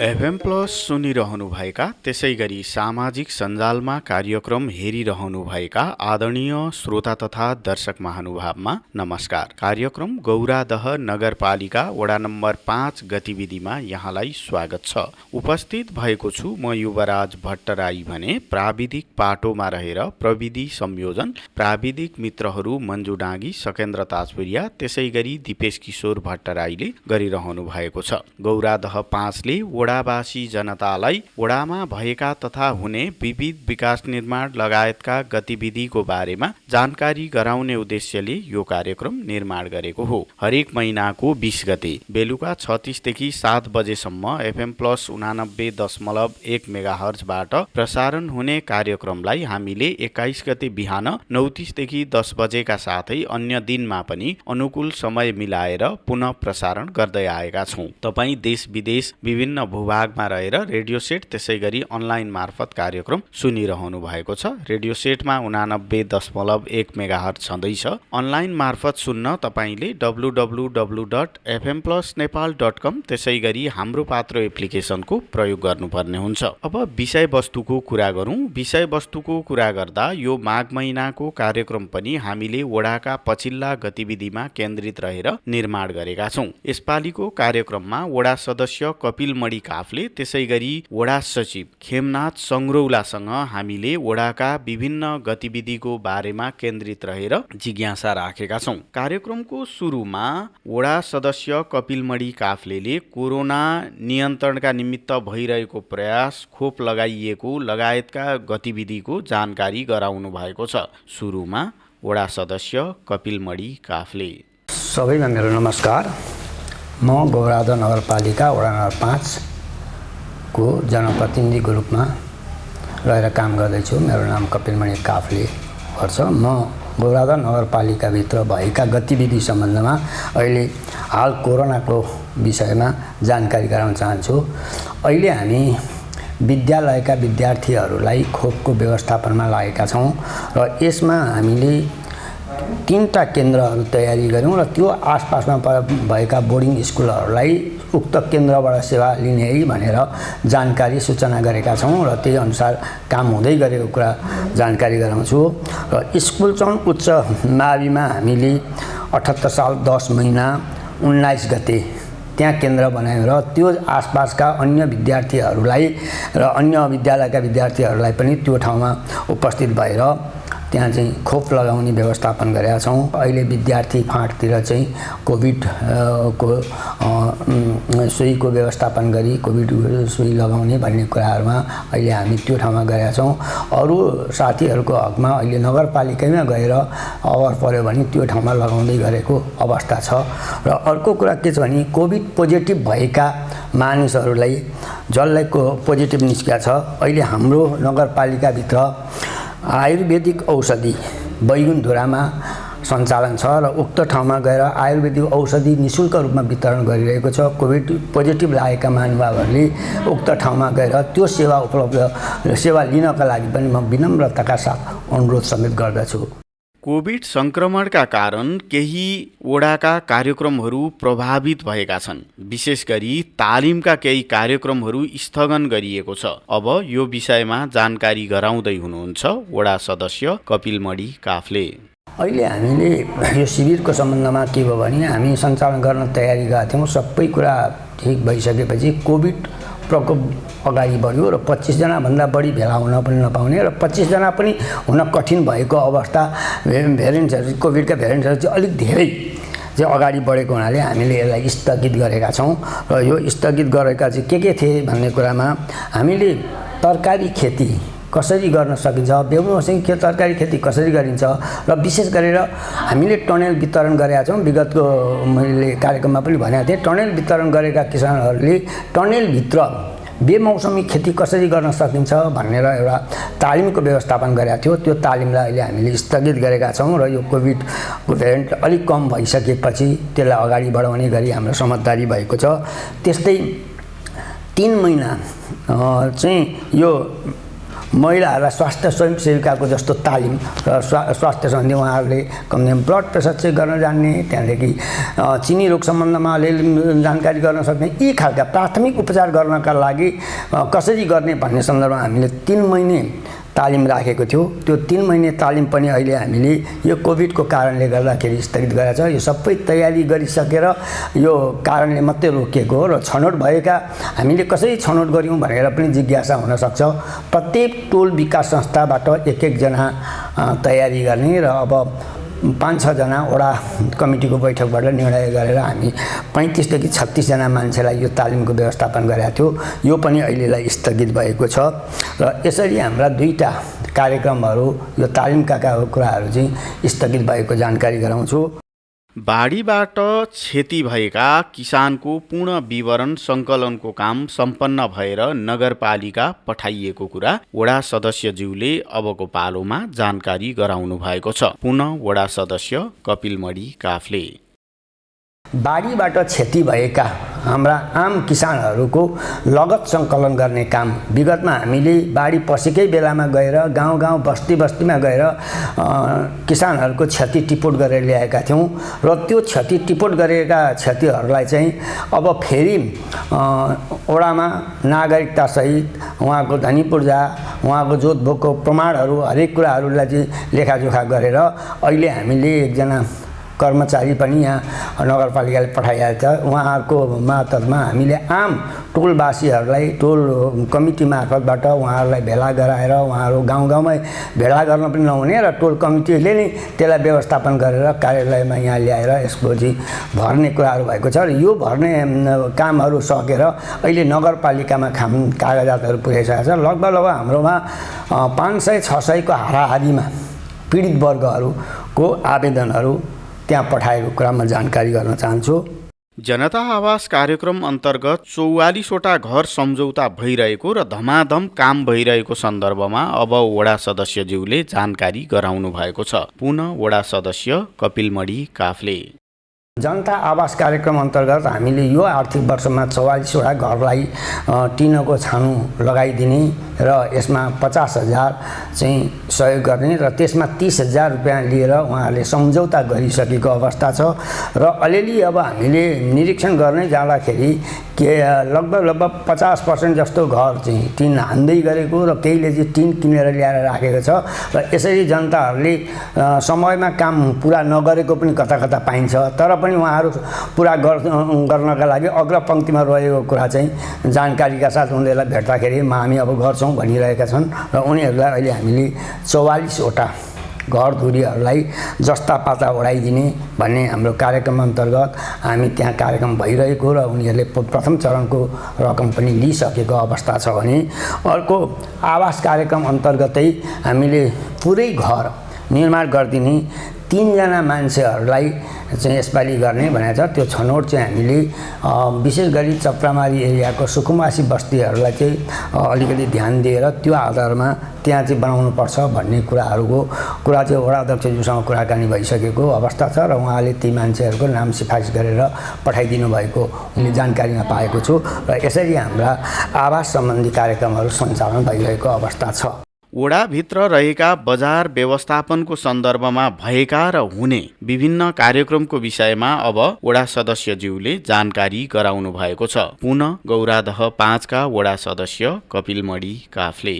FM plus सुनिरहनुभएका त्यसै गरी सामाजिक सञ्जालमा कार्यक्रम हेरिरहनुभएका आदरणीय श्रोता तथा दर्शक महानुभावमा नमस्कार। कार्यक्रम गौरादह नगरपालिका वडा नम्बर 5 गतिविधिमा यहाँलाई स्वागत छ। उपस्थित भएको छु म युवराज भट्टराई भने प्राविधिक पाटोमा रहेर प्रविधि संयोजन प्राविधिक मित्रहरू मन्जु डाँगी सकेन्द्र ताजपुरिया त्यसै गरी दिपेश किशोर भट्टराईले गरिरहनु भएको छ। गौरादह 5 ले वडावासी जनतालाई वडामा भएका तथा हुने विविध विकास निर्माण लगायतका गतिविधिको बारेमा जानकारी गराउने उद्देश्यले यो कार्यक्रम निर्माण गरेको हो। हरेक महिनाको 20 गते बेलुका 36 देखि 7 बजेसम्म एफएम प्लस 89.1 मेगाहर्जबाट प्रसारण हुने कार्यक्रमलाई हामीले 21 गते बिहान 9:30 देखि 10 बजेका साथै अन्य दिनमा पनि अनुकूल समय मिलाएर पुनः प्रसारण गर्दै आएका छौं। तपाई देश विदेश विभिन्न भूभागमा रहेर रेडियो सेट त्यसै गरी अनलाइन मार्फत कार्यक्रम सुनिरहनु भएको छ। रेडियो सेटमा 89.1 मेगाहर्ज छँदैछ। अनलाइन मार्फत सुन्न तपाईले www.fmplusnepal.com त्यसै गरी हाम्रो पात्र एप्लिकेसनको प्रयोग गर्नुपर्ने हुन्छ। अब विषयवस्तुको कुरा गरौँ। विषयवस्तुको कुरा गर्दा यो माघ महिनाको कार्यक्रम पनि हामीले वडाका पछिल्ला गतिविधिमा केन्द्रित रहेर निर्माण गरेका छौं। यसपालिको कार्यक्रममा वडा सदस्य कपिल मणि काफले त्यसै गरी वडा सचिव खेमनाथ संग्रौलासँग हामीले वडाका विभिन्न गतिविधिको बारेमा केन्द्रित रहेर जिज्ञासा राखेका छौं। कार्यक्रमको सुरुमा वडा सदस्य कपिल मणि काफले कोरोना नियन्त्रणका निमित्त भइरहेको प्रयास, खोप लगाइएको लगायतका गतिविधिको जानकारी गराउनु भएको छ। सुरुमा वडा सदस्य कपिल मणि काफले। सबैमा मेरो नमस्कार। म गौरादह नगरपालिका वडा नम्बर 5 को जनप्रतिनिधिको रूपमा रहेर काम गर्दैछु। मेरो नाम कपिल मणि काफले पर्छ। म गौरादह नगरपालिकाभित्र भएका गतिविधि सम्बन्धमा अहिले हाल कोरोनाको विषयमा जानकारी गराउन चाहन्छु। अहिले हामी विद्यालयका विद्यार्थीहरूलाई खोपको व्यवस्थापनमा लागेका छौँ र यसमा हामीले 3टा केन्द्रहरू तयारी गऱ्यौँ र त्यो आसपासमा भएका बोर्डिङ स्कुलहरूलाई उक्त केन्द्रबाट सेवा लिने है भनेर जानकारी सूचना गरेका छौँ र त्यही अनुसार काम हुँदै गरेको कुरा जानकारी गराउँछु। र स्कुल चौन उच्च माविमा हामीले 78 साल 10 महिना 19 गते त्यहाँ केन्द्र बनायौँ र त्यो आसपासका अन्य विद्यार्थीहरूलाई र अन्य विद्यालयका विद्यार्थीहरूलाई पनि त्यो ठाउँमा उपस्थित भएर त्यहाँ चाहिँ खोप लगाउने व्यवस्थापन गरेका छौँ। अहिले विद्यार्थी फाँटतिर चाहिँ कोभिड को सुईको व्यवस्थापन गरी कोभिड सुई लगाउने भन्ने कुराहरूमा अहिले हामी त्यो ठाउँमा गरेका छौँ। अरू साथीहरूको हकमा अहिले नगरपालिकामा गएर अभर पर्यो भने त्यो ठाउँमा लगाउँदै गरेको अवस्था छ। र अर्को कुरा के छ भने कोभिड पोजिटिभ भएका मानिसहरूलाई जसलाई पोजिटिभ निस्किया छ अहिले हाम्रो नगरपालिकाभित्र आयुर्वेदिक औषधि बैगुनधुरामा सञ्चालन छ र उक्त ठाउँमा गएर आयुर्वेदिक औषधि निःशुल्क रूपमा वितरण गरिरहेको छ। कोभिड पोजिटिभ लागेका महानुभावहरूले उक्त ठाउँमा गएर त्यो सेवा लिनका लागि पनि म विनम्रताका साथ अनुरोध समेत गर्दछु। कोभिड संक्रमणका कारण केही वडाका कार्यक्रमहरू प्रभावित भएका छन्। विशेष गरी तालिमका केही कार्यक्रमहरू स्थगन गरिएको छ। अब यो विषयमा जानकारी गराउँदै हुनुहुन्छ वडा सदस्य कपिल मणि काफले। अहिले हामीले यो शिविरको सम्बन्धमा के भयो भने हामी सञ्चालन गर्न तयारी गरेका थियौँ। सबै कुरा ठिक भइसकेपछि कोभिड प्रकोप अगाडि बढ्यो र 25 जनाभन्दा बढी भेला हुन पनि नपाउने र 25 जना पनि हुन कठिन भएको अवस्था भेरिएन्ट्सहरू कोभिडका भेरिएन्ट्सहरू चाहिँ अलिक धेरै चाहिँ अगाडि बढेको हुनाले हामीले यसलाई स्थगित गरेका छौँ। र यो स्थगित गरेका चाहिँ के थिए भन्ने कुरामा हामीले तरकारी खेती कसरी गर्न सकिन्छ, बेमौसमी तरकारी खेती कसरी गरिन्छ र विशेष गरेर हामीले टनेल वितरण गरेका छौँ। विगतको मैले कार्यक्रममा पनि भनेको थिएँ, टनेल वितरण गरेका किसानहरूले टनेलभित्र बेमौसमी खेती कसरी गर्न सकिन्छ भनेर एउटा तालिमको व्यवस्थापन गरेका थियो। त्यो तालिमलाई अहिले हामीले स्थगित गरेका छौँ र यो कोभिडको भेरिएन्ट अलिक कम भइसकेपछि त्यसलाई अगाडि बढाउने गरी हाम्रो समझदारी भएको छ। त्यस्तै 3 महिना चाहिँ यो महिलाहरूलाई स्वास्थ्य स्वयंसेविकाको जस्तो तालिम र स्वास्थ्य सम्बन्धी उहाँहरूले कमसेकम ब्लड प्रेसर चेक गर्न जान्ने, त्यहाँदेखि चिनी रोग सम्बन्धमा अलिअलि जानकारी गर्न सक्ने, यी खालका प्राथमिक उपचार गर्नका लागि कसरी गर्ने भन्ने सन्दर्भमा हामीले 3 महिने तालिम राखेको थियो। त्यो 3 महिने तालिम पनि अहिले हामीले यो कोभिडको कारणले गर्दाखेरि स्थगित गरेका छ। यो सबै तयारी गरिसकेर यो कारणले मात्रै रोकिएको हो र छनौट भएका हामीले कसरी छनौट गऱ्यौँ भनेर पनि जिज्ञासा हुनसक्छ। प्रत्येक टोल विकास संस्थाबाट एक जना तयारी गर्ने र अब 5-6 जना वडा कमिटीको बैठकबाट निर्णय गरेर हामी 35देखि 36 जना मान्छेलाई यो तालिमको व्यवस्थापन गरेका थियौँ। यो पनि अहिलेलाई स्थगित भएको छ र यसरी हाम्रा 2टा कार्यक्रमहरू यो तालिमका कुराहरू चाहिँ स्थगित भएको जानकारी गराउँछु। बाढीबाट क्षति भएका किसानको पूर्ण विवरण सङ्कलनको काम सम्पन्न भएर नगरपालिका पठाइएको कुरा वडा सदस्यज्यूले अबको पालोमा जानकारी गराउनु भएको छ। पुनः वडा सदस्य कपिल मणि काफ्ले। बाढीबाट क्षति भएका हाम्रा आम किसानहरूको लगत सङ्कलन गर्ने काम विगतमा हामीले बाढी पसेकै बेलामा गएर गाउँ बस्तीमा गएर किसानहरूको क्षति टिपोट गरेर ल्याएका थियौँ र त्यो क्षति टिपोट गरेका क्षतिहरूलाई चाहिँ अब फेरि वडामा नागरिकतासहित उहाँको धनी पूर्जा, उहाँको जोतभोगको प्रमाणहरू हरेक कुराहरूलाई चाहिँ लेखाजोखा गरेर अहिले हामीले एकजना कर्मचारी पनि यहाँ नगरपालिकाले पठाइरहेको छ। उहाँहरूको मातहतमा हामीले आम टोलवासीहरूलाई टोल कमिटी मार्फतबाट उहाँहरूलाई भेला गराएर उहाँहरू गाउँमै भेला गर्न पनि नहुने र टोल कमिटीले नै त्यसलाई व्यवस्थापन गरेर कार्यालयमा यहाँ ल्याएर यसको चाहिँ भर्ने कुराहरू भएको छ र यो भर्ने कामहरू सकेर अहिले नगरपालिकामा कागजातहरू पुगेको छ। लगभग हाम्रोमा 500-600 को हाराहारीमा पीडित वर्गहरूको आवेदनहरू त्यहाँ पठाएको कुरामा जानकारी गर्न चाहन्छु। जनता आवास कार्यक्रम अन्तर्गत 44वटा घर सम्झौता भइरहेको र धमाधम काम भइरहेको सन्दर्भमा अब वडा सदस्यज्यूले जानकारी गराउनु भएको छ। पुनः वडा सदस्य कपिल मणि काफ्ले। जनता आवास कार्यक्रम अन्तर्गत हामीले यो आर्थिक वर्षमा 44वटा घरलाई टिनको छानो लगाइदिने र यसमा 50,000 चाहिँ सहयोग गर्ने र त्यसमा 30,000 रुपियाँ लिएर उहाँहरूले सम्झौता गरिसकेको अवस्था छ र अलिअलि अब हामीले निरीक्षण गर्ने जाँदाखेरि के लगभग 50% जस्तो घर चाहिँ टिन हान्दै गरेको र केहीले चाहिँ टिन किनेर ल्याएर राखेको छ र यसरी जनताहरूले समयमा काम पुरा नगरेको पनि कता पाइन्छ। तर पनि उहाँहरू पुरा गर्नका लागि अग्रपङ्क्तिमा रहेको कुरा चाहिँ जानकारीका साथ उनीहरूलाई भेट्दाखेरि हामी अब गर्छौँ भनिरहेका छन् र उनीहरूलाई अहिले हामीले 44वटा घरधुरीहरूलाई जस्ता पाता ओढाइदिने भन्ने हाम्रो कार्यक्रम अन्तर्गत हामी त्यहाँ कार्यक्रम भइरहेको र उनीहरूले प्रथम चरणको रकम पनि लिइसकेको अवस्था छ भने अर्को आवास कार्यक्रम अन्तर्गतै हामीले पुरै घर निर्माण गरिदिने 3 जना मान्छेहरूलाई चाहिँ यसपालि गर्ने भनेको छ। त्यो छनौट चाहिँ हामीले विशेष गरी चप्रामारी एरियाको सुकुम्बासी बस्तीहरूलाई चाहिँ अलिकति ध्यान दिएर त्यो आधारमा त्यहाँ चाहिँ बनाउनुपर्छ भन्ने कुरा चाहिँ वडा अध्यक्षज्यूसँग कुराकानी भइसकेको अवस्था छ र उहाँले ती मान्छेहरूको नाम सिफारिस गरेर पठाइदिनु भएको मैले जानकारीमा पाएको छु र यसरी हाम्रा आवास सम्बन्धी कार्यक्रमहरू सञ्चालन भइरहेको अवस्था छ। वडाभित्र रहेका बजार व्यवस्थापनको सन्दर्भमा भएका र हुने विभिन्न कार्यक्रमको विषयमा अब वडा सदस्यज्यूले जानकारी गराउनु भएको छ। पुनः गौरादह 5 का वडा सदस्य कपिल मणि काफ्ले।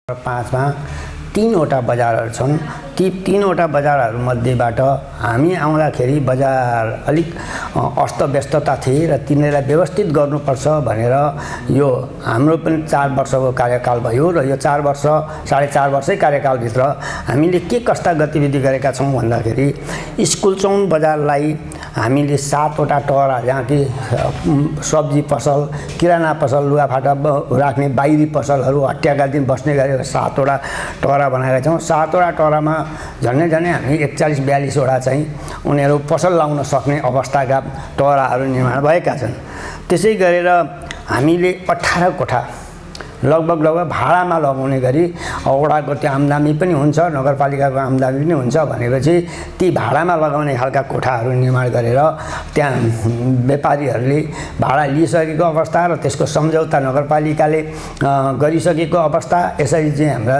5 मा 3वटा बजारहरू छन्। ती 3वटा बजारहरूमध्येबाट हामी आउँदाखेरि बजार अलिक अस्तव्यस्तता थिए र तिनीहरूलाई व्यवस्थित गर्नुपर्छ भनेर यो हाम्रो पनि 4 वर्षको कार्यकाल भयो र यो 4 वर्ष 4.5 वर्षै कार्यकालभित्र हामीले के कस्ता गतिविधि गरेका छौँ भन्दाखेरि स्कुल चौन बजारलाई हामीले 7वटा टहरा जहाँ कि सब्जी पसल, किराना पसल, लुगाफाटा राख्ने बाहिरी पसलहरू हट्याका दिन बस्ने गरेर 7वटा टहरा बनाएका छौँ। 7वटा टहरामा झन्डै हामी 41-42वटा चाहिँ उनीहरू पसल लाउन सक्ने अवस्थाका टहराहरू निर्माण भएका छन्। त्यसै गरेर हामीले 18 कोठा लगभग भाडामा लगाउने गरी वडाको त्यो आम्दानी पनि हुन्छ, नगरपालिकाको आम्दानी पनि हुन्छ भनेपछि ती भाडामा लगाउने खालका कोठाहरू निर्माण गरेर त्यहाँ व्यापारीहरूले भाडा लिइसकेको अवस्था र त्यसको सम्झौता नगरपालिकाले गरिसकेको अवस्था, यसरी चाहिँ हाम्रा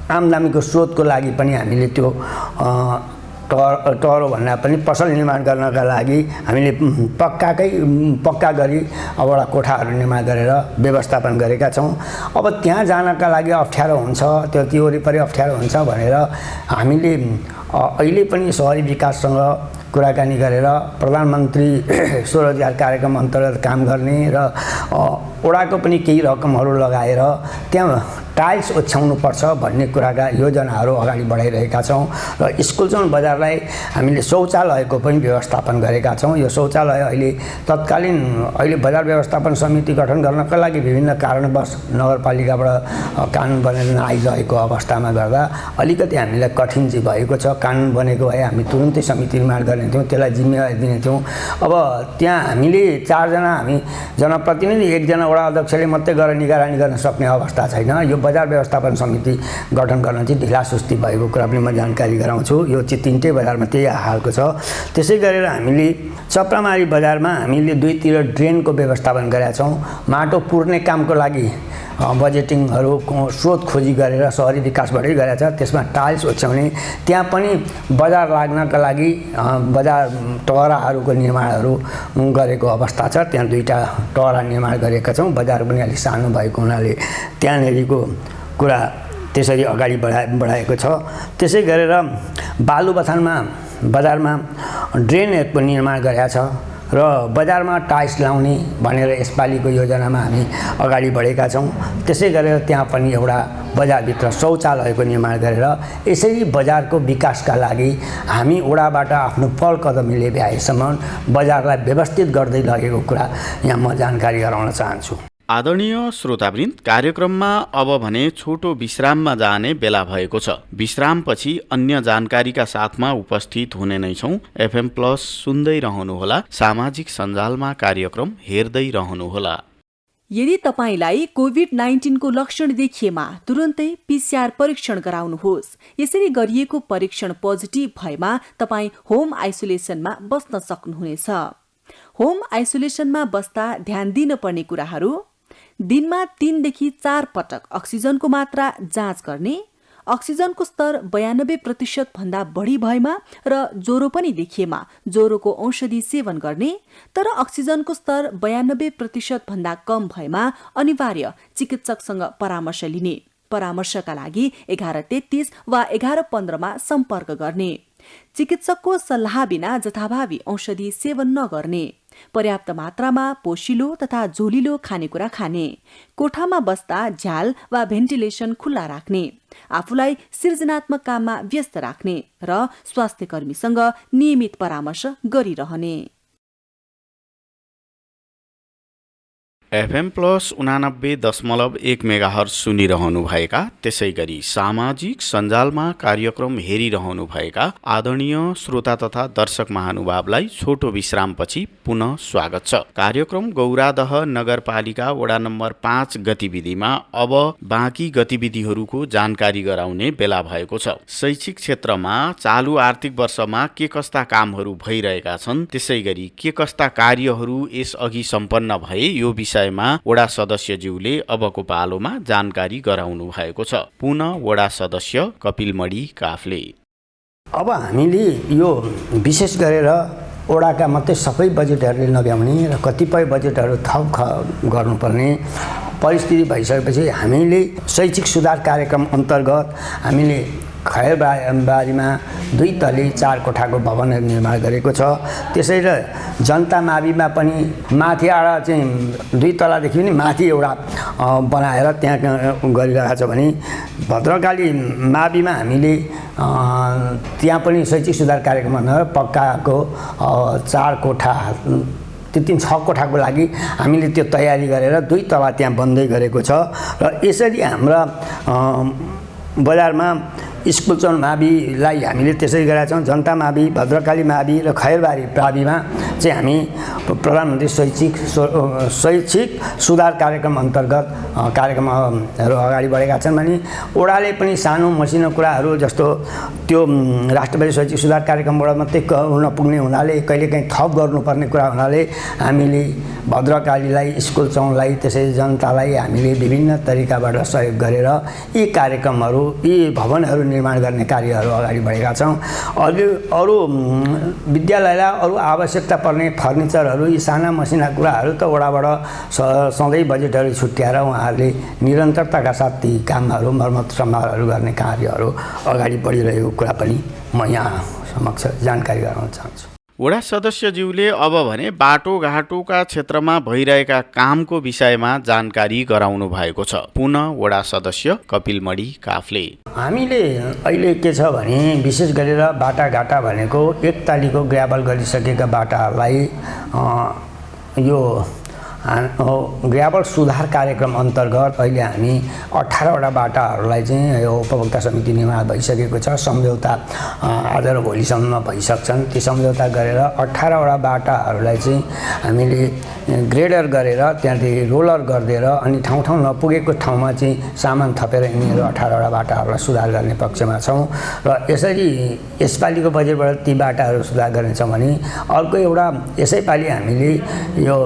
आम्दानीको स्रोतको लागि पनि हामीले त्यो टहरो भन्दा पनि पसल निर्माण गर्नका लागि हामीले पक्का गरी एउटा कोठाहरू निर्माण गरेर व्यवस्थापन गरेका छौँ। अब त्यहाँ जानका लागि अप्ठ्यारो हुन्छ, त्यो वरिपरि अप्ठ्यारो हुन्छ भनेर हामीले अहिले पनि शहरी विकाससँग कुराकानी गरेर प्रधानमन्त्री स्वरोजगार कार्यक्रम अन्तर्गत काम गर्ने र वडाको पनि केही रकमहरू लगाएर त्यहाँ टाइल्स ओछ्याउनुपर्छ भन्ने कुराका योजनाहरू अगाडि बढाइरहेका छौँ र स्कुल जोन बजारलाई हामीले शौचालयको पनि व्यवस्थापन गरेका छौँ। यो शौचालय अहिले बजार व्यवस्थापन समिति गठन गर्नका लागि विभिन्न कारणवश नगरपालिकाबाट कानुन बनेर नआइरहेको अवस्थामा गर्दा अलिकति हामीलाई कठिन चाहिँ भएको छ। कानुन बनेको भए हामी तुरुन्तै समिति निर्माण गर्ने थियौँ, त्यसलाई जिम्मेवारी दिने थियौँ। अब त्यहाँ हामीले 4 जना हामी जनप्रतिनिधि 1 जना वडा अध्यक्षले मात्रै गएर निगरानी गर्न सक्ने अवस्था छैन। यो बजार व्यवस्थापन समिति गठन गर्न चाहिँ ढिलासुस्ती भएको कुरा पनि म जानकारी गराउँछु। यो चाहिँ 3टै बजारमा त्यही हालको छ। त्यसै गरेर हामीले चप्रामारी बजारमा हामीले 2तिर ड्रेनको व्यवस्थापन गरेका छौँ। माटो पुर्ने कामको लागि बजेटिङहरूको स्रोत खोजी गरेर शहरी विकासबाटै गरेका छ। त्यसमा टाइल्स ओछ्याउने, त्यहाँ पनि बजार लाग्नका लागि बजार टहराहरूको निर्माणहरू गरेको अवस्था छ। त्यहाँ 2टा टहरा निर्माण गरेका छौँ। बजार पनि अलिक सानो भएको हुनाले त्यहाँनेरिको कुरा त्यसरी अगाडि बढाएको छ। त्यसै गरेर बालुबथानमा बजारमा ड्रेनहरूको निर्माण गरेका छ र बजारमा टाइल्स लाउने भनेर यसपालिको योजनामा हामी अगाडि बढेका छौँ। त्यसै गरेर त्यहाँ पनि एउटा बजारभित्र शौचालयको निर्माण गरेर यसरी बजारको विकासका लागि हामी वडाबाट आफ्नो पहल कदमीले भ्याएसम्म बजारलाई व्यवस्थित गर्दै लगेको कुरा यहाँ म जानकारी गराउन चाहन्छु। आदरणीय श्रोतावृन्द, कार्यक्रममा अब भने छोटो विश्राममा जाने बेला भएको छ। विश्रामपछि अन्य जानकारीका साथमा उपस्थित हुने नै छौँ। FM+ सुन्दै रहनुहोला, सामाजिक सञ्जालमा कार्यक्रम हेर्दै रहनुहोला। यदि तपाईलाई कोभिड-19 को लक्षण देखिएमा तुरुन्तै PCR परीक्षण गराउनुहोस्। यसरी गरिएको परीक्षण पोजिटिभ भएमा तपाईँ होम आइसोलेसनमा बस्न सक्नुहुनेछ। होम आइसोलेसनमा बस्दा ध्यान दिन पर्ने कुराहरू: दिनमा 3 देखि 4 पटक अक्सिजनको मात्रा जाँच गर्ने, अक्सिजनको स्तर 92% भन्दा बढी भएमा र ज्वरो पनि देखिएमा ज्वरोको औषधि सेवन गर्ने, तर अक्सिजनको स्तर 92% भन्दा कम भएमा अनिवार्य चिकित्सकसँग परामर्श लिने। परामर्शका लागि 1133 वा 1115 मा सम्पर्क गर्ने। चिकित्सकको सल्लाह बिना जथाभावी औषधि सेवन नगर्ने। पर्याप्त मात्रामा पोषिलो तथा झोलिलो खानेकुरा खाने। कोठामा बस्दा झ्याल वा भेन्टिलेसन खुल्ला राख्ने। आफूलाई सृजनात्मक काममा व्यस्त राख्ने र स्वास्थ्य कर्मीसँग नियमित परामर्श गरिरहने। FM+ 89.1 मेगाहर्ज सुनिरहनु भएका, त्यसै गरी सामाजिक सञ्जालमा कार्यक्रम हेरिरहनु भएका आदरणीय श्रोता तथा दर्शक महानुभावलाई छोटो विश्रामपछि पुनः स्वागत छ। कार्यक्रम गौरादह नगरपालिका वडा नम्बर 5 गतिविधिमा अब बाँकी गतिविधिहरूको जानकारी गराउने बेला भएको छ। शैक्षिक क्षेत्रमा चालु आर्थिक वर्षमा के कस्ता कामहरू भइरहेका छन्, त्यसै गरी के कस्ता कार्यहरू यसअघि सम्पन्न भए, यो विषयमा वडा सदस्यज्यूले अबको पालोमा जानकारी गराउनु भएको छ। पुनः वडा सदस्य कपिल मणि काफ्ले। अब हामीले यो विशेष गरेर वडाका मात्रै सबै बजेटहरूले नभ्याउने र कतिपय बजेटहरू थप गर्नुपर्ने परिस्थिति भइसकेपछि हामीले शैक्षिक सुधार कार्यक्रम अन्तर्गत हामीले खैरबारीमा 2 तले 4 कोठाको भवन निर्माण गरेको छ। त्यसैले जनता माविमा पनि माथि आडा चाहिँ 2 तलादेखि पनि माथि एउटा बनाएर त्यहाँ गरिरहेको छ भने भद्रकाली माविमा हामीले त्यहाँ पनि शैक्षिक सुधार कार्यक्रम पक्काको 4 कोठा 6 कोठाको लागि हामीले त्यो तयारी गरेर 2 तला त्यहाँ बन्दै गरेको छ। र यसरी हाम्रा बजारमा स्कुल चौन माविलाई हामीले त्यसरी गरेका छौँ। जनता मावि, भद्रकाली मावि र खैरबारी प्राविमा चाहिँ हामी प्रधानमन्त्री शैक्षिक सुधार कार्यक्रम अन्तर्गत कार्यक्रमहरू अगाडि बढेका छन् भने वडाले पनि सानो मसिनो कुराहरू जस्तो त्यो राष्ट्रपति शैक्षिक सुधार कार्यक्रमबाट मात्रै नपुग्ने हुनाले कहिलेकाहीँ थप गर्नुपर्ने कुरा हुनाले हामीले भद्रकालीलाई, स्कुल चौनलाई, त्यसै जनतालाई हामीले विभिन्न तरिकाबाट सहयोग गरेर यी कार्यक्रमहरू, यी भवनहरू निर्माण गर्ने कार्यहरू अगाडि बढेका छौँ। अरू विद्यालयलाई अरू आवश्यकता पर्ने फर्निचरहरू, यी साना मसिना कुराहरू त वडाबाट सधैँ बजेटहरू छुट्याएर उहाँहरूले निरन्तरताका साथ ती कामहरू, मर्मत सम्भारहरू गर्ने कार्यहरू अगाडि बढिरहेको कुरा पनि म यहाँ समक्ष जानकारी गराउन चाहन्छु। वडा सदस्यज्यूले अब भने बाटोघाटोका क्षेत्रमा भइरहेका कामको विषयमा जानकारी गराउनु भएको छ। पुनः वडा सदस्य कपिल मणि काफ्ले, हामीले अहिले के छ भने विशेष गरेर बाटाघाटा भनेको एक तालीको ग्राभल गरिसकेका बाटाहरूलाई यो ग्राभल सुधार कार्यक्रम अन्तर्गत अहिले हामी 18वटा बाटाहरूलाई चाहिँ यो उपभोक्ता समिति निर्माण भइसकेको छ। सम्झौता आज र भोलिसम्म भइसक्छन्। ती सम्झौता गरेर 18वटा बाटाहरूलाई चाहिँ हामीले ग्रेडर गरेर त्यहाँदेखि रोलर गरिदिएर अनि ठाउँ ठाउँ नपुगेको ठाउँमा चाहिँ सामान थपेर यिनीहरू 18वटा बाटाहरूलाई सुधार गर्ने पक्षमा छौँ र यसरी यसपालिको बजेटबाट ती बाटाहरू सुधार गर्नेछौँ भने अर्को एउटा यसैपालि हामीले यो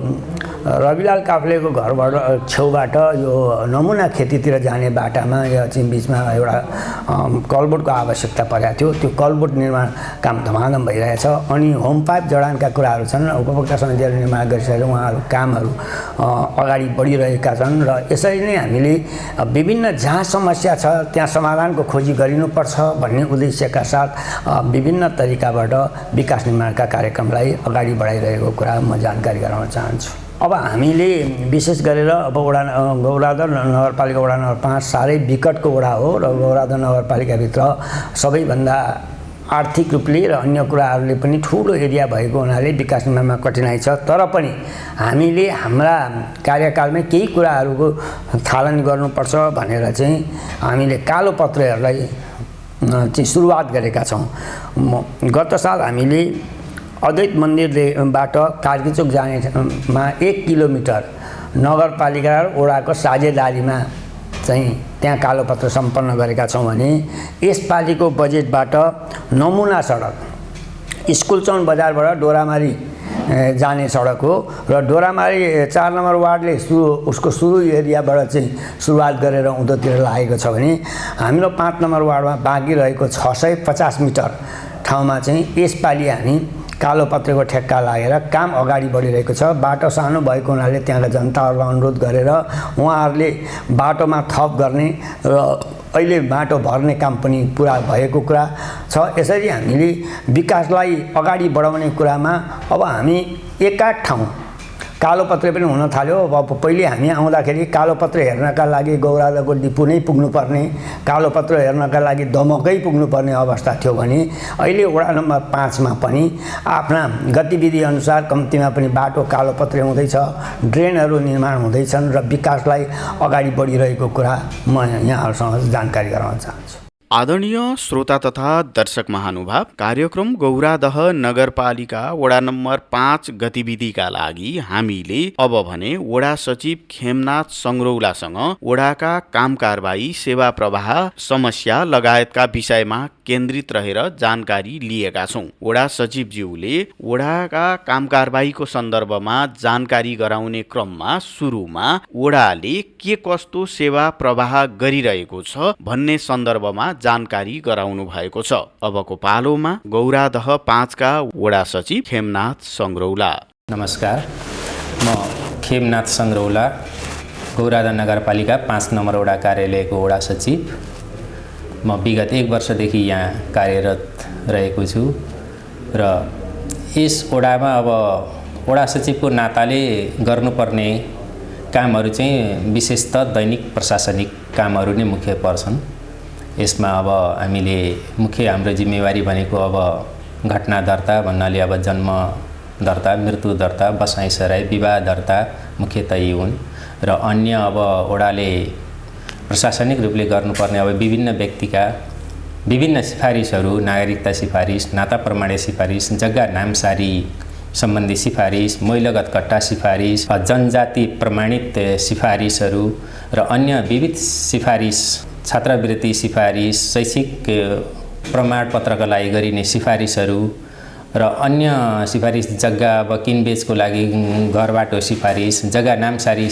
रविलाल काफ्लेको घरबाट छेउबाट यो नमुना खेतीतिर जाने बाटामा यो चाहिँ बिचमा एउटा कलबोर्डको आवश्यकता परेको थियो। त्यो कलबोर्ड निर्माण काम धमाधम भइरहेछ। अनि होम पाइप जडानका कुराहरू छन्, उपभोक्ता समितिहरू निर्माण गरिसकेर उहाँहरू कामहरू अगाडि बढिरहेका छन् र यसरी नै हामीले विभिन्न जहाँ समस्या छ त्यहाँ समाधानको खोजी गरिनुपर्छ भन्ने उद्देश्यका साथ विभिन्न तरिकाबाट विकास निर्माणका कार्यक्रमलाई अगाडि बढाइरहेको कुरा म जानकारी गराउन चाहन्छु। अब हामीले विशेष गरेर अब गौरादर नगरपालिका वडा नम्बर 5 साह्रै विकटको वडा हो र गौरादर नगरपालिकाभित्र सबैभन्दा आर्थिक रूपले र अन्य कुराहरूले पनि ठुलो एरिया भएको हुनाले विकास निर्माणमा कठिनाइ छ। तर पनि हामीले हाम्रा कार्यकालमै केही कुराहरूको थालनी गर्नुपर्छ भनेर चाहिँ हामीले कालो पत्रहरूलाई चाहिँ सुरुवात गरेका छौँ। गत साल हामीले अद्वैत मन्दिरबाट कार्कीचोक जानेमा 1 किलोमिटर नगरपालिका र वडाको साझेदारीमा चाहिँ त्यहाँ कालोपत्र सम्पन्न गरेका छौँ भने यसपालिको बजेटबाट नमुना सडक स्कुल चौन बजारबाट डोरामारी जाने सडक हो र डोरामारी 4 नम्बर वार्डले उसको सुरु एरियाबाट चाहिँ सुरुवात गरेर उँधोतिर लागेको छ भने हाम्रो 5 नम्बर वार्डमा बाँकी रहेको 650 मिटर ठाउँमा चाहिँ यसपालि हामी कालोपत्रको ठेक्का लागेर काम अगाडि बढिरहेको छ। बाटो सानो भएको हुनाले त्यहाँका जनताहरूलाई अनुरोध गरेर उहाँहरूले बाटोमा थप गर्ने र अहिले बाटो भर्ने काम पनि पुरा भएको कुरा छ। यसरी हामीले विकासलाई अगाडि बढाउने कुरामा अब हामी एकाध ठाउँ कालोपत्र पनि हुन थाल्यो। अब पहिले हामी आउँदाखेरि कालोपत्र हेर्नका लागि गौरादको डिपु नै पुग्नुपर्ने, कालोपत्र हेर्नका लागि दमकै पुग्नुपर्ने अवस्था थियो भने अहिले वडा नम्बर 5 मा पनि आफ्ना गतिविधि अनुसार कम्तीमा पनि बाटो कालोपत्र हुँदैछ, ड्रेनहरू निर्माण हुँदैछन् र विकासलाई अगाडि बढिरहेको कुरा म यहाँहरूसँग जानकारी गराउन चाहन्छु। आदरणीय श्रोता तथा दर्शक महानुभाव, कार्यक्रम गौरादह नगरपालिका वडा नम्बर 5 गतिविधिका लागि हामीले अब भने वडा सचिव खेमनाथ संग्रौलासँग वडाका काम कारबाही, सेवा प्रवाह, समस्या लगायतका विषयमा केन्द्रित रहेर जानकारी लिएका छौँ। वडा सचिवज्यूले वडाका काम कारबाहीको सन्दर्भमा जानकारी गराउने क्रममा सुरुमा वडाले के कस्तो सेवा प्रवाह गरिरहेको छ भन्ने सन्दर्भमा जानकारी गराउनु भएको छ। अबको पालोमा गौरादह 5 का वडा सचिव खेमनाथ संग्रौला। नमस्कार, म खेमनाथ संग्रौला, गौरादह नगरपालिका 5 नम्बर वडा कार्यालयको वडा सचिव। म विगत 1 वर्षदेखि यहाँ कार्यरत रहेको छु र यस वडामा अब वडा सचिवको नाताले गर्नुपर्ने कामहरू चाहिँ विशेषतः दैनिक प्रशासनिक कामहरू नै मुख्य पर्छन्। यसमा अब हामीले मुख्य हाम्रो जिम्मेवारी भनेको अब घटना दर्ता भन्नाले अब जन्म दर्ता, मृत्यु दर्ता, बसाइ सराई, विवाह दर्ता मुख्यतः यी हुन् र अन्य अब वडाले प्रशासनिक रूपले गर्नुपर्ने अब विभिन्न व्यक्तिका विभिन्न सिफारिसहरू, नागरिकता सिफारिस, नाता प्रमाणीय सिफारिस, जग्गा नामसारी सम्बन्धी सिफारिस, मैलोगत कट्टा सिफारिस, जनजाति प्रमाणित सिफारिसहरू र अन्य विविध सिफारिस, छात्रवृत्ति सिफारिस, शैक्षिक प्रमाणपत्रका लागि गरिने सिफारिसहरू र अन्य सिफारिस, जग्गा अब किनबेचको लागि घरबाटो सिफारिस, जग्गा नामसारी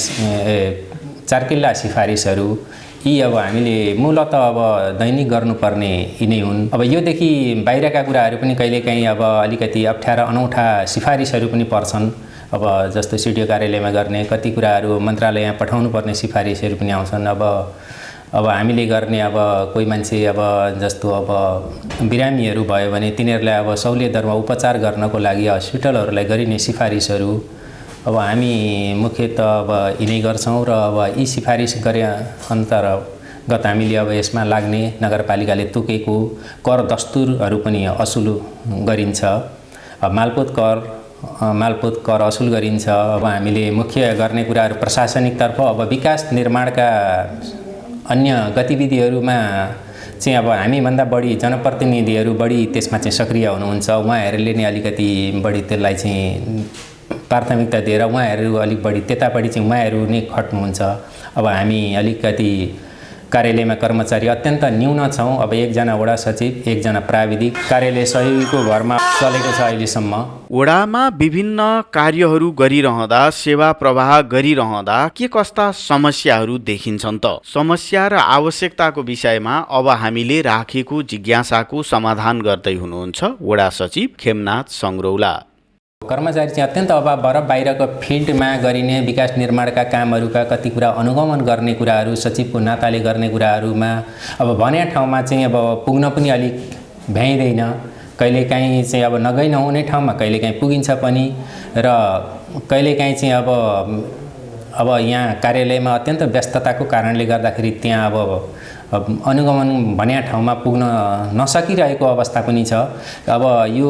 चारकिल्ला सिफारिसहरू, यी अब हामीले मूलत अब दैनिक गर्नुपर्ने यिनै हुन्। अब योदेखि बाहिरका कुराहरू पनि कहिलेकाहीँ अब अलिकति अप्ठ्यारा अनौठा सिफारिसहरू पनि पर्छन्। अब जस्तो सिडिओ कार्यालयमा गर्ने कति कुराहरू मन्त्रालयमा पठाउनु पर्ने सिफारिसहरू पनि आउँछन्। अब हामीले गर्ने अब कोही मान्छे अब जस्तो अब बिरामीहरू भयो भने तिनीहरूलाई अब सहुलियत दरमा उपचार गर्नको लागि हस्पिटलहरूलाई गरिने सिफारिसहरू अब हामी मुख्यतः अब यिनै गर्छौँ र अब यी सिफारिस गरे अन्तर्गत हामीले अब यसमा लाग्ने नगरपालिकाले तोकेको कर दस्तुरहरू पनि असुल गरिन्छ। मालपोत कर असुल गरिन्छ। अब हामीले मुख्य गर्ने कुराहरू प्रशासनिकतर्फ अब विकास निर्माणका अन्य गतिविधिहरूमा चाहिँ अब हामीभन्दा बढी जनप्रतिनिधिहरू बढी त्यसमा चाहिँ सक्रिय हुनुहुन्छ। उहाँहरूले नै अलिकति बढी त्यसलाई चाहिँ प्राथमिकता दिएर उहाँहरू अलिक बढी त्यतापट्टि चाहिँ उहाँहरू नै खट्नुहुन्छ। अब हामी अलिकति कार्यालयमा कर्मचारी अत्यन्त न्यून छौँ। अब एकजना वडा सचिव, एकजना प्राविधिक, कार्यालय सहयोगीको भरमा चलेको छ अहिलेसम्म। वडामा विभिन्न कार्यहरू गरिरहँदा, सेवा प्रवाह गरिरहँदा के कस्ता समस्याहरू देखिन्छन् त? समस्या र आवश्यकताको विषयमा अब हामीले राखेको जिज्ञासाको समाधान गर्दै हुनुहुन्छ वडा सचिव खेमनाथ सङ्ग्रौला। कर्मचारी चाहिँ अत्यन्त अभाव भएर बाहिरको फिल्डमा गरिने विकास निर्माणका कामहरूका कति कुरा अनुगमन गर्ने कुराहरू, सचिवको नाताले गर्ने कुराहरूमा अब भन्या ठाउँमा चाहिँ अब पुग्न पनि अलिक भ्याइँदैन। कहिलेकाहीँ चाहिँ अब नगइ नहुने ठाउँमा कहिलेकाहीँ पुगिन्छ पनि र कहिलेकाहीँ चाहिँ अब यहाँ कार्यालयमा अत्यन्त व्यस्तताको कारणले गर्दाखेरि त्यहाँ अब अनुगमन भन्या ठाउँमा पुग्न नसकिरहेको अवस्था पनि छ। अब यो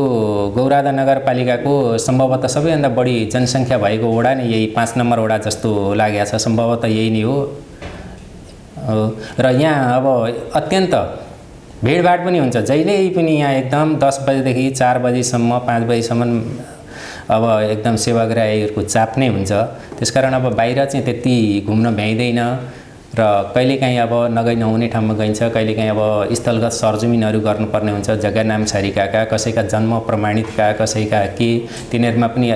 गौरादा नगरपालिकाको सम्भवतः सबैभन्दा बढी जनसङ्ख्या भएको वडा नै यही 5 नम्बर वडा जस्तो लागेको छ। सम्भवतः यही नै हो र यहाँ अब अत्यन्त भिडभाड पनि हुन्छ। जहिले पनि यहाँ एकदम 10 बजेदेखि 4 बजीसम्म 5 बजीसम्म अब एकदम सेवाग्राहीहरूको चाप नै हुन्छ। त्यसकारण अब बाहिर चाहिँ त्यति घुम्न भ्याइँदैन र कहिलेकाहीँ अब नगइ नहुने ठाउँमा गइन्छ। कहिलेकाहीँ अब स्थलगत सरजमिनहरू गर्नुपर्ने हुन्छ, जग्गा नामसारीका, कसैका जन्म प्रमाणितका, कसैका के, तिनीहरूमा पनि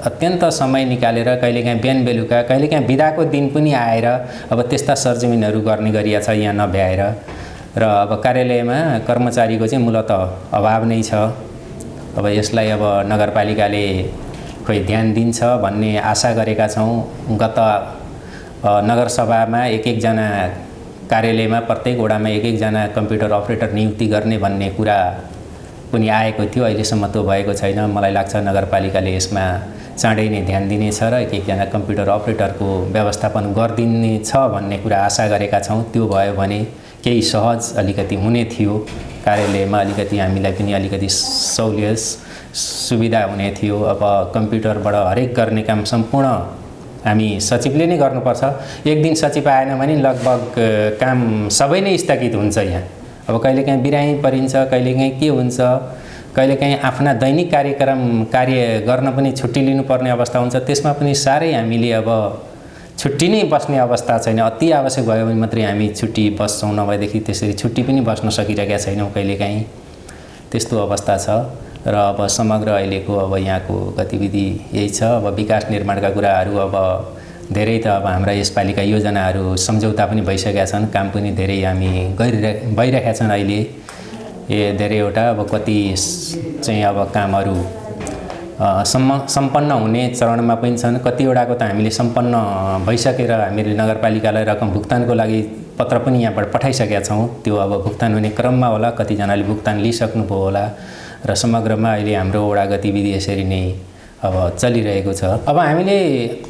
अत्यन्त समय निकालेर कहिलेकाहीँ बिहान बेलुका, कहिलेकाहीँ बिदाको दिन पनि आएर अब त्यस्ता सरजमिनहरू गर्ने गरिया छ यहाँ नभ्याएर। र अब कार्यालयमा कर्मचारीको चाहिँ मूलतः अभाव नै छ। अब यसलाई अब नगरपालिकाले खोइ ध्यान दिन्छ भन्ने आशा गरेका छौँ। गत नगरसभामा एक-एकजना कार्यालयमा प्रत्येक वडामा एक-एकजना कम्प्युटर अपरेटर नियुक्ति गर्ने भन्ने कुरा पनि आएको थियो। अहिलेसम्म त्यो भएको छैन। मलाई लाग्छ नगरपालिकाले यसमा चाँडै नै ध्यान दिनेछ र एक-एकजना कम्प्युटर अपरेटरको व्यवस्थापन गरिदिनेछ भन्ने कुरा आशा गरेका छौँ। त्यो भयो भने केही सहज अलिकति हुने थियो। कार्यालयमा अलिकति हामीलाई पनि अलिकति सहुलियत सुविधा हुने थियो। अब कम्प्युटरबाट हरेक गर्ने काम सम्पूर्ण हामी सचिवले नै गर्नुपर्छ। एक दिन सचिव आएन भने लगभग काम सबै नै स्थगित हुन्छ यहाँ। अब कहिलेकाहीँ बिरामी परिन्छ, कहिलेकाहीँ के हुन्छ, कहिलेकाहीँ आफ्ना दैनिक कार्य गर्न पनि छुट्टी लिनुपर्ने अवस्था हुन्छ। त्यसमा पनि साह्रै हामीले अब छुट्टी नै बस्ने अवस्था छैन। अति आवश्यक भयो भने मात्रै हामी छुट्टी बस्छौँ, नभएदेखि त्यसरी छुट्टी पनि बस्न सकिरहेका छैनौँ। कहिलेकाहीँ त्यस्तो अवस्था छ र अब समग्र अहिलेको अब यहाँको गतिविधि यही छ। अब विकास निर्माणका कुराहरू अब धेरै त अब हाम्रा यसपालिका योजनाहरू सम्झौता पनि भइसकेका छन्। काम पनि धेरै हामी भइरहेका छन् अहिले धेरैवटा। अब कति चाहिँ अब कामहरू सम्पन्न हुने चरणमा पनि छन्। कतिवटाको त हामीले सम्पन्न भइसकेर हामीले नगरपालिकालाई रकम भुक्तानको लागि पत्र पनि यहाँबाट पठाइसकेका छौँ। त्यो अब भुक्तान हुने क्रममा होला, कतिजनाले भुक्तान लिइसक्नुभयो होला र समग्रमा अहिले हाम्रो वडा गतिविधि यसरी नै अब चलिरहेको छ। अब हामीले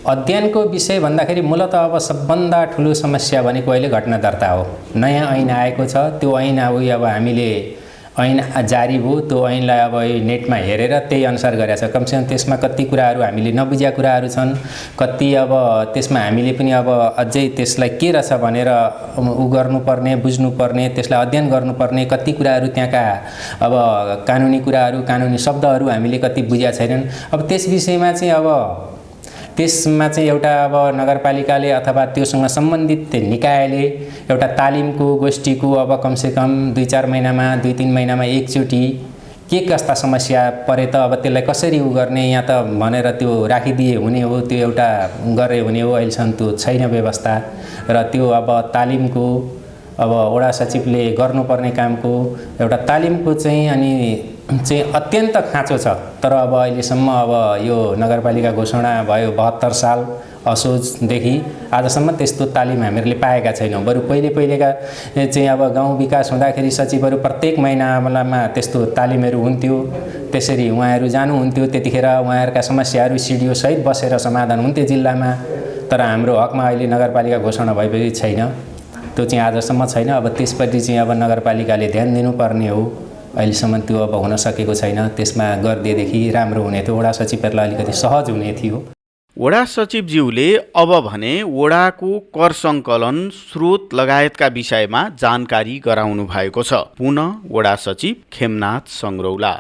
अध्ययनको विषय भन्दाखेरि मूलतः अब सबभन्दा ठुलो समस्या भनेको अहिले घटना दर्ता हो। नयाँ ऐन आएको छ। त्यो ऐन अब हामीले ऐन जारी भयो, त्यो ऐनलाई अब नेटमा हेरेर त्यही अनुसार गरेको छ। कमसेकम त्यसमा कति कुराहरू हामीले नबुझेका कुराहरू छन्, कति अब त्यसमा हामीले पनि अब अझै त्यसलाई के रहेछ भनेर उ गर्नुपर्ने, बुझ्नुपर्ने, त्यसलाई अध्ययन गर्नुपर्ने, कति कुराहरू त्यहाँका अब कानुनी कुराहरू, कानुनी शब्दहरू हामीले कति बुझेका छैनन्। अब त्यस विषयमा चाहिँ अब त्यसमा चाहिँ एउटा अब नगरपालिकाले अथवा त्योसँग सम्बन्धित निकायले एउटा तालिमको गोष्ठीको अब कमसेकम 2-4 महिनामा, 2-3 महिनामा एकचोटि के कस्ता समस्या परे त अब त्यसलाई कसरी उ गर्ने, यहाँ त भनेर त्यो राखिदिए हुने हो, त्यो एउटा गरे हुने हो। अहिलेसम्म त्यो छैन व्यवस्था र त्यो अब तालिमको अब वडा सचिवले गर्नुपर्ने कामको एउटा तालिमको चाहिँ अनि चाहिँ अत्यन्त खाँचो छ। तर अब अहिलेसम्म अब यो नगरपालिका घोषणा भयो 72 साल असोजदेखि आजसम्म त्यस्तो तालिम हामीहरूले पाएका छैनौँ। बरु पहिलेका चाहिँ अब गाउँ विकास हुँदाखेरि सचिवहरू प्रत्येक महिनामा त्यस्तो तालिमहरू हुन्थ्यो, त्यसरी उहाँहरू जानुहुन्थ्यो। त्यतिखेर उहाँहरूका समस्याहरू सिडिओ सहित बसेर समाधान हुन्थ्यो जिल्लामा। तर हाम्रो हकमा अहिले नगरपालिका घोषणा भएपछि छैन, त्यो चाहिँ आजसम्म छैन। अब त्यसप्रति चाहिँ अब नगरपालिकाले ध्यान दिनुपर्ने हो। अहिलेसम्म त्यो अब हुन सकेको छैन। त्यसमा गरिदिएदेखि राम्रो हुने थियो, वडा सचिवहरूलाई अलिकति सहज हुने थियो। वडा सचिवज्यूले अब भने वडाको कर सङ्कलन, स्रोत लगायतका विषयमा जानकारी गराउनु भएको छ। पुनः वडा सचिव खेमनाथ सङ्ग्रौला।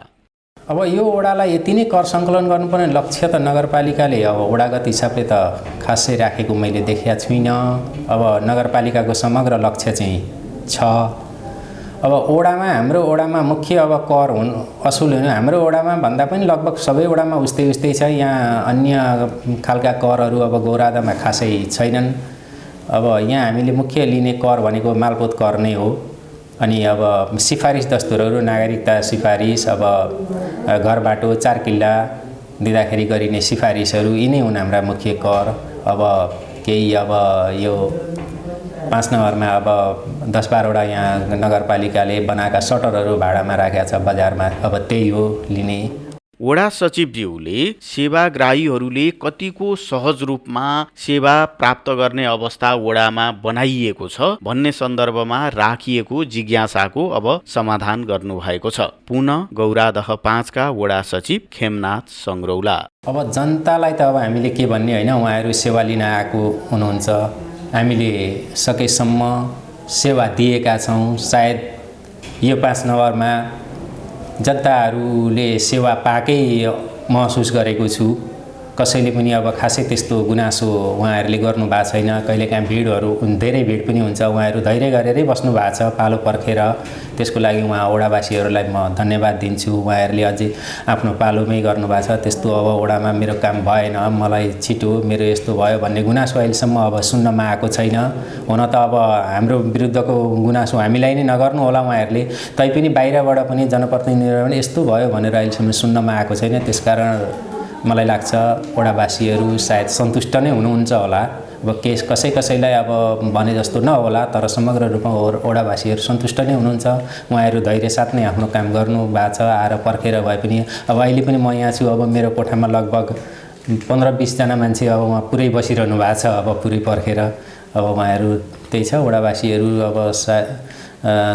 अब यो वडालाई यति नै कर सङ्कलन गर्नुपर्ने लक्ष्य त नगरपालिकाले अब वडागत हिसाबले त खासै राखेको मैले देखेका छुइनँ। अब नगरपालिकाको समग्र लक्ष्य चाहिँ छ। अब वडामा, हाम्रो वडामा मुख्य अब कर असुल हुनु हाम्रो वडामा भन्दा पनि लगभग सबै वडामा उस्तै छ। यहाँ अन्य खालका करहरू अब गौरादामा खासै छैनन्। अब यहाँ हामीले मुख्य लिने कर भनेको मालपोत कर नै हो। अनि अब सिफारिस दस्तुरहरू, नागरिकता सिफारिस, अब घर बाटो 4 किल्ला दिँदाखेरि गरिने सिफारिसहरू यिनै हुन् हाम्रा मुख्य कर। अब केही अब यो 5 नम्बरमा अब 10-12 वटा यहाँ नगरपालिकाले बनाएका सटरहरू भाडामा राखेका छ बजारमा, अब त्यही हो लिने। वडा सचिवज्यूले सेवाग्राहीहरूले कतिको सहज रूपमा सेवा प्राप्त गर्ने अवस्था वडामा बनाइएको छ भन्ने सन्दर्भमा राखिएको जिज्ञासाको अब समाधान गर्नुभएको छ। पुनः गौरादह 5 का वडा सचिव खेमनाथ सङ्ग्रौला। अब जनतालाई त अब हामीले के भन्ने होइन, उहाँहरू सेवा लिन आएको हुनुहुन्छ। हामीले सकेसम्म सेवा दिएका छौँ। सायद यो 5 नम्बरमा जनताहरूले सेवा पाएकै महसुस गरेको छु। कसैले पनि अब खासै त्यस्तो गुनासो उहाँहरूले गर्नु भएको छैन। कहिलेकाहीँ भिडहरू, धेरै भिड पनि हुन्छ, उहाँहरू धैर्य गरेरै बस्नु भएको छ पालो पर्खेर। त्यसको लागि उहाँ वडावासीहरूलाई म धन्यवाद दिन्छु। उहाँहरूले अझै आफ्नो पालोमै गर्नुभएको छ। त्यस्तो अब वडामा मेरो काम भएन, मलाई छिटो मेरो यस्तो भयो भन्ने गुनासो अहिलेसम्म अब सुन्नमा आएको छैन। हुन त अब हाम्रो विरुद्धको गुनासो हामीलाई नै नगर्नु होला उहाँहरूले, तैपनि बाहिरबाट पनि जनप्रतिनिधिहरू पनि यस्तो भयो भनेर अहिलेसम्म सुन्नमा आएको छैन। त्यसकारण मलाई लाग्छ वडावासीहरू सायद सन्तुष्ट नै हुनुहुन्छ होला। अब कसैलाई अब भने जस्तो नहोला, तर समग्र रूपमा वडावासीहरू सन्तुष्ट नै हुनुहुन्छ। उहाँहरू धैर्य साथ नै आफ्नो काम गर्नु भएको छ। आएर पर्खेर भए पनि अब अहिले पनि म यहाँ छु। अब मेरो कोठामा लगभग 15-20 जना मान्छे अब उहाँ पुरै बसिरहनु भएको छ, अब पुरै पर्खेर। अब उहाँहरू त्यही छ, वडावासीहरू अब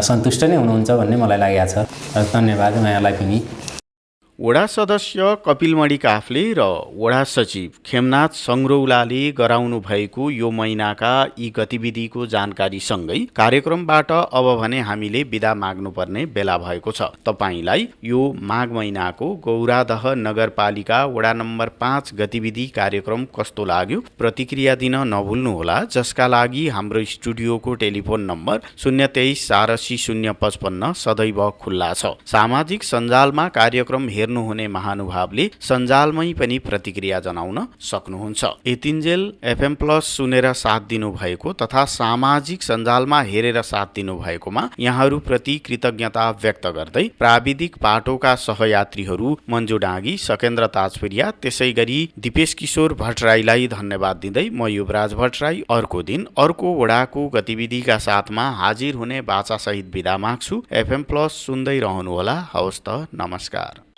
सन्तुष्ट नै हुनुहुन्छ भन्ने मलाई लागेको छ। धन्यवाद उहाँलाई पनि। वडा सदस्य कपिलमणि काफ्ले र वडा सचिव खेमनाथ सङ्ग्रौलाले गराउनु भएको यो महिनाका यी गतिविधिको जानकारीसँगै कार्यक्रमबाट अब भने हामीले बिदा माग्नुपर्ने बेला भएको छ। तपाईलाई यो माघ महिनाको गौरादह नगरपालिका वडा नम्बर 5 गतिविधि कार्यक्रम कस्तो लाग्यो प्रतिक्रिया दिन नभुल्नुहोला, जसका लागि हाम्रो स्टुडियोको टेलिफोन नम्बर 023 86 055 सदैव खुल्ला छ। सामाजिक सञ्जालमा कार्यक्रम हुने महानुभावले सञ्जालमै पनि प्रतिक्रिया जनाउन सक्नुहुन्छ। यतिन्जेल FM प्लस सुनेर साथ दिनुभएको तथा सामाजिक सञ्जालमा हेरेर साथ दिनुभएकोमा यहाँहरूप्रति कृतज्ञता व्यक्त गर्दै प्राविधिक पाटोका सहयात्रीहरू मन्जु डाँगी, सकेन्द्र ताजपुरिया, त्यसै गरी दिपेश किशोर भट्टराईलाई धन्यवाद दिँदै म युवराज भट्टराई अर्को दिन अर्को वडाको गतिविधिका साथमा हाजिर हुने बाचासहित बिदा माग्छु। FM प्लस सुन्दै रहनुहोला। हवस् त, नमस्कार।